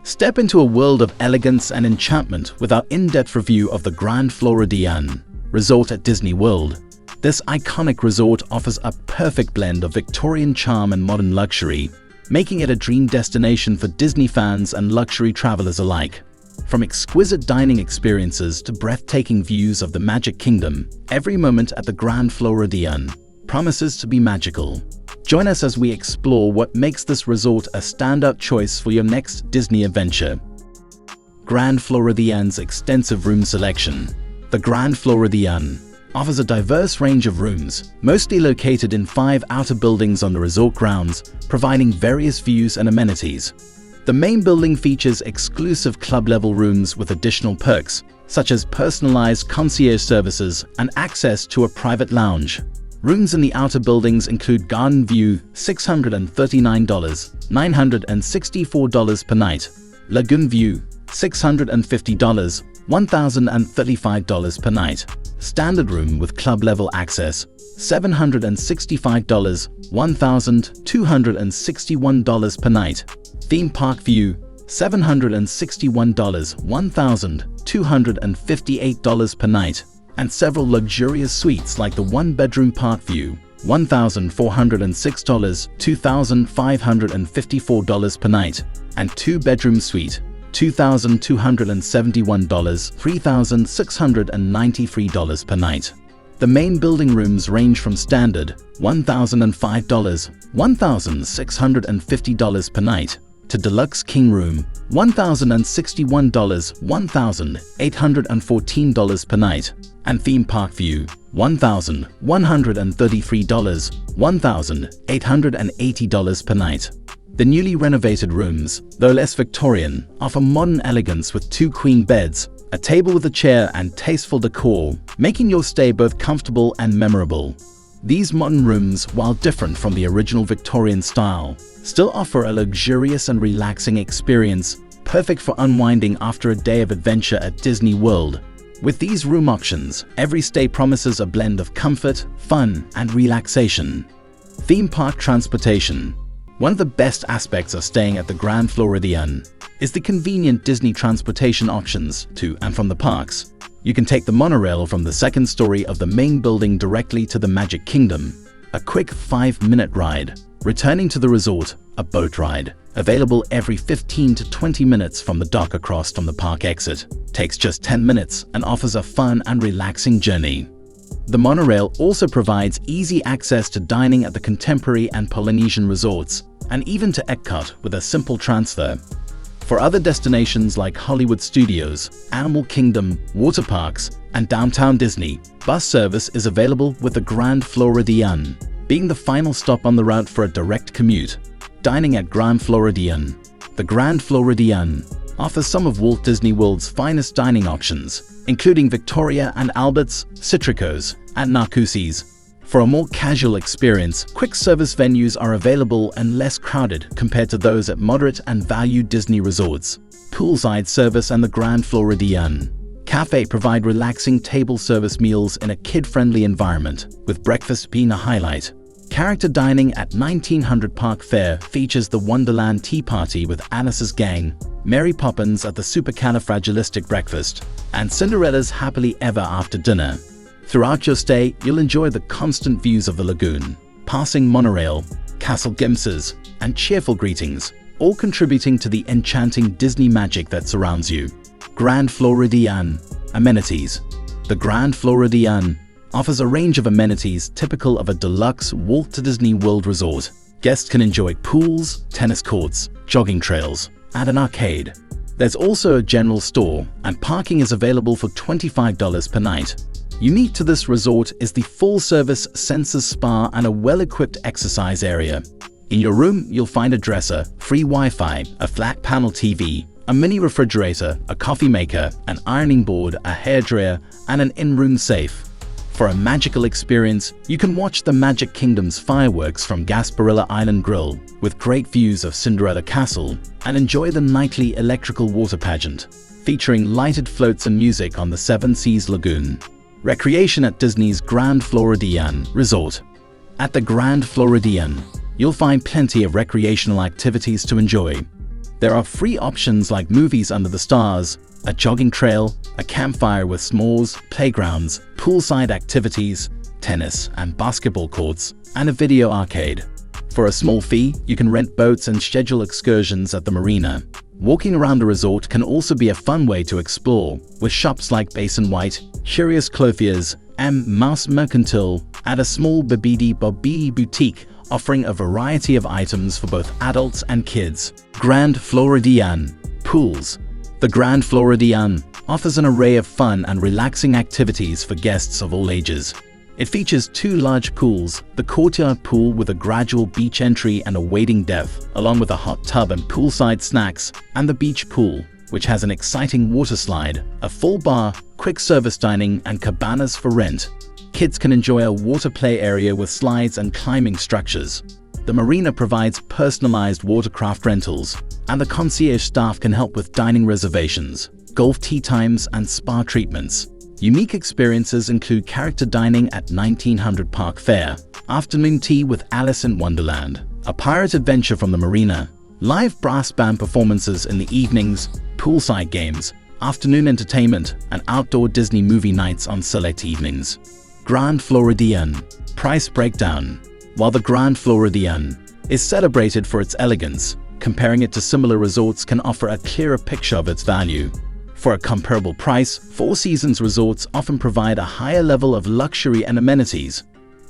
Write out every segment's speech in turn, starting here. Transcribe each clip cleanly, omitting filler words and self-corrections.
Step into a world of elegance and enchantment with our in-depth review of the Grand Floridian Resort at Disney World. This iconic resort offers a perfect blend of Victorian charm and modern luxury, making it a dream destination for Disney fans and luxury travelers alike. From exquisite dining experiences to breathtaking views of the Magic Kingdom, every moment at the Grand Floridian promises to be magical. Join us as we explore what makes this resort a standout choice for your next Disney adventure. Grand Floridian's extensive room selection. The Grand Floridian offers a diverse range of rooms, mostly located in 5 outer buildings on the resort grounds, providing various views and amenities. The main building features exclusive club-level rooms with additional perks, such as personalized concierge services and access to a private lounge. Rooms in the outer buildings include Garden View, $639, $964 per night; Lagoon View, $650, $1,035 per night; Standard Room with club-level access, $765, $1,261 per night; Theme Park View, $761, $1,258 per night; and several luxurious suites like the one-bedroom Park View, $1,406, $2,554 per night, and two-bedroom suite, $2,271, $3,693 per night. The main building rooms range from standard $1,005, $1,650 per night, to deluxe king room $1,061, $1,814 per night, and theme park view $1,133, $1,880 per night. The newly renovated rooms, though less Victorian, offer modern elegance with 2 queen beds, a table with a chair, and tasteful decor, making your stay both comfortable and memorable. These modern rooms, while different from the original Victorian style, still offer a luxurious and relaxing experience, perfect for unwinding after a day of adventure at Disney World. With these room options, every stay promises a blend of comfort, fun, and relaxation. Theme park transportation. One of the best aspects of staying at the Grand Floridian is the convenient Disney transportation options to and from the parks. You can take the monorail from the second story of the main building directly to the Magic Kingdom, a quick 5-minute ride. Returning to the resort, a boat ride, available every 15 to 20 minutes from the dock across from the park exit, takes just 10 minutes and offers a fun and relaxing journey. The monorail also provides easy access to dining at the contemporary and Polynesian resorts, and even to Epcot with a simple transfer. For other destinations like Hollywood Studios, Animal Kingdom, water parks, and Downtown Disney, bus service is available with the Grand Floridian being the final stop on the route for a direct commute. Dining at Grand Floridian. The Grand Floridian offers some of Walt Disney World's finest dining options, including Victoria and Albert's, Citrico's, and Narcoossee's. For a more casual experience, quick service venues are available and less crowded compared to those at moderate and value Disney resorts. Poolside service and the Grand Floridian Café provide relaxing table service meals in a kid-friendly environment, with breakfast being a highlight. Character dining at 1900 Park Fair features the Wonderland Tea Party with Alice's Gang, Mary Poppins at the Supercalifragilistic Breakfast, and Cinderella's Happily Ever After Dinner. Throughout your stay, you'll enjoy the constant views of the lagoon, passing monorail, castle glimpses, and cheerful greetings, all contributing to the enchanting Disney magic that surrounds you. Grand Floridian amenities. The Grand Floridian offers a range of amenities typical of a deluxe Walt Disney World resort. Guests can enjoy pools, tennis courts, jogging trails, and an arcade. There's also a general store, and parking is available for $25 per night. Unique to this resort is the full-service Senses Spa and a well-equipped exercise area. In your room, you'll find a dresser, free Wi-Fi, a flat-panel TV, a mini refrigerator, a coffee maker, an ironing board, a hairdryer, and an in-room safe. For a magical experience, you can watch the Magic Kingdom's fireworks from Gasparilla Island Grill, with great views of Cinderella Castle, and enjoy the nightly electrical water pageant, featuring lighted floats and music on the Seven Seas Lagoon. Recreation at Disney's Grand Floridian Resort. At the Grand Floridian, you'll find plenty of recreational activities to enjoy. There are free options like movies under the stars, a jogging trail, a campfire with s'mores, playgrounds, poolside activities, tennis and basketball courts, and a video arcade. For a small fee, you can rent boats and schedule excursions at the marina. Walking around the resort can also be a fun way to explore, with shops like Basin White, Curious Clothiers, and Mouse Mercantile, and a small Babidi Bobby boutique offering a variety of items for both adults and kids. Grand Floridian Pools. The Grand Floridian offers an array of fun and relaxing activities for guests of all ages. It features 2 large pools, the courtyard pool with a gradual beach entry and a wading depth, along with a hot tub and poolside snacks, and the beach pool, which has an exciting water slide, a full bar, quick service dining, and cabanas for rent. Kids can enjoy a water play area with slides and climbing structures. The marina provides personalized watercraft rentals, and the concierge staff can help with dining reservations, golf tee times, and spa treatments. Unique experiences include character dining at 1900 Park Fair, afternoon tea with Alice in Wonderland, a pirate adventure from the marina, live brass band performances in the evenings, poolside games, afternoon entertainment, and outdoor Disney movie nights on select evenings. Grand Floridian Price breakdown. While the Grand Floridian is celebrated for its elegance, comparing it to similar resorts can offer a clearer picture of its value. For a comparable price, Four Seasons resorts often provide a higher level of luxury and amenities.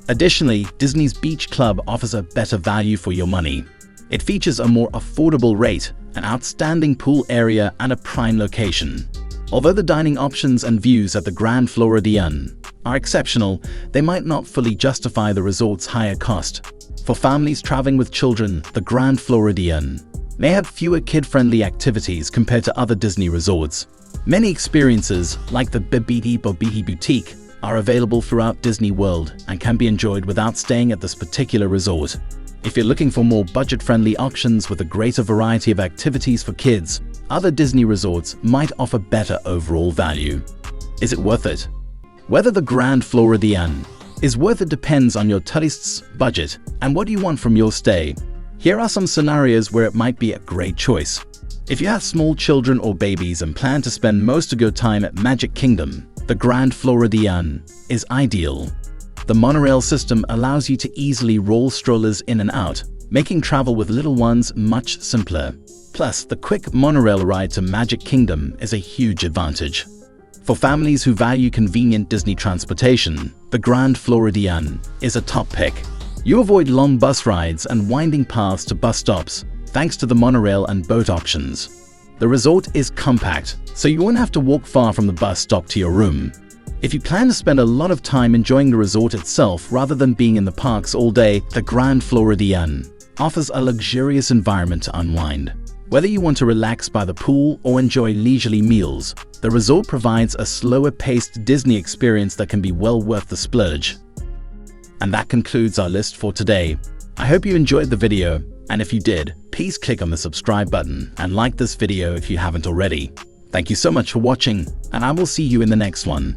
Additionally, Disney's Beach Club offers a better value for your money. It features a more affordable rate, an outstanding pool area, and a prime location. Although the dining options and views at the Grand Floridian are exceptional, they might not fully justify the resort's higher cost. For families traveling with children, the Grand Floridian may have fewer kid-friendly activities compared to other Disney resorts. Many experiences, like the Babidi Bobby boutique, are available throughout Disney World and can be enjoyed without staying at this particular resort. If you're looking for more budget-friendly options with a greater variety of activities for kids, other Disney resorts might offer better overall value. Is it worth it? Whether the Grand Floridian is worth it depends on your tourist's budget and what you want from your stay. Here are some scenarios where it might be a great choice. If you have small children or babies and plan to spend most of your time at Magic Kingdom, the Grand Floridian is ideal. The monorail system allows you to easily roll strollers in and out, making travel with little ones much simpler. Plus, the quick monorail ride to Magic Kingdom is a huge advantage. For families who value convenient Disney transportation, the Grand Floridian is a top pick. You avoid long bus rides and winding paths to bus stops, thanks to the monorail and boat options. The resort is compact, so you won't have to walk far from the bus stop to your room. If you plan to spend a lot of time enjoying the resort itself rather than being in the parks all day, the Grand Floridian offers a luxurious environment to unwind. Whether you want to relax by the pool or enjoy leisurely meals, the resort provides a slower-paced Disney experience that can be well worth the splurge. And that concludes our list for today. I hope you enjoyed the video, and if you did, please click on the subscribe button and like this video if you haven't already. Thank you so much for watching, and I will see you in the next one.